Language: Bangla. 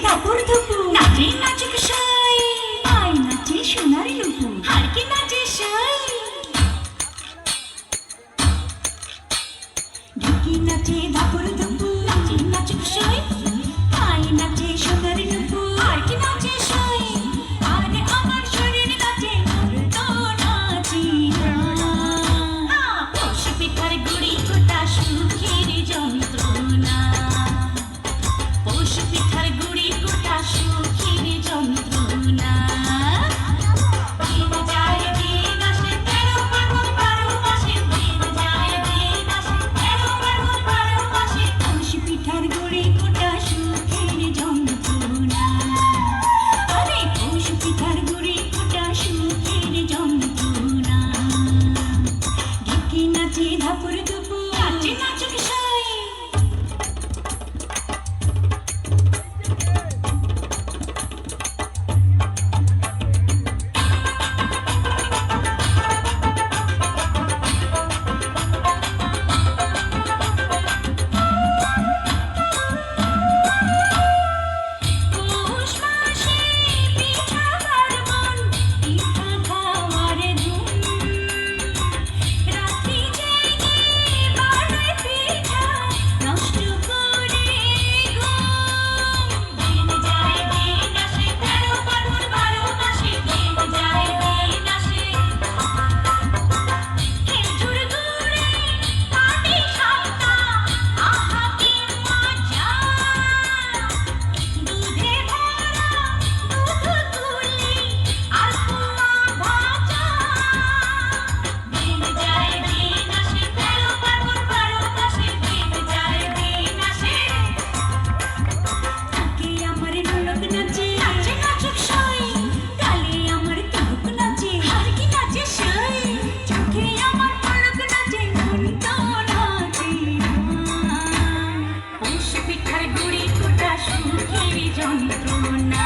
ধাপুর ধুপুর নাচে নাচুক সাই আয় নাচে সোনার নুপুর আর কি নাচে সাই ঢুকি নাচে ধাপুর ধুপুর নাচে নাচুক সাই আয় নাচে সোনার নুপুর আর কি নাচে সাই আরে আমার শরীর নাচে তো নাচি না পৌষ পিঠার গুড়ি কোটা সুখের যন্ত্রণা পৌষ পিঠার গুড়ি কোটা সুখের যন্ত্রণা দিন যায় দিন আসে 13 ফাগুন 12 মাসে দিন যায় দিন আসে 13 ফাগুন 12 মাসে পৌষ পিঠার গুড়ি কোটা সুখের যন্ত্রণা আরে পৌষ পিঠার গুড়ি কোটা সুখের যন্ত্রণা ঢেকে নাচে ধাপুর দুপুর নাচে নাচুক সাই পৌষ মাসে পিঠা পার্বণ পিঠা খাওয়ার ধুম রাত্রি জেগে বানায় পিঠা নষ্ট করে ঘুম দিন যায় দিন আসে 13 ফাগুন 12 মাসে দিন যায় দিন আসে খেজুর গুড়ে পাটি সাপটা আহা কি মজা দুধে ভরা দুধ তুলি আর কুয়া ভাজা দিন যায় দিন আসে 13 ফাগুন 12 মাসে দিন যায় দিন আসে তাকে আমার ঢোলক নাচে নাচে নাচুক সাই গালে আমার তুক নাচে আর কি নাচে সাই চোখে আমার পলক নাচে মন তো নাচে পৌষ পিঠার গুড়ি কোটা সুখের যন্ত্রণা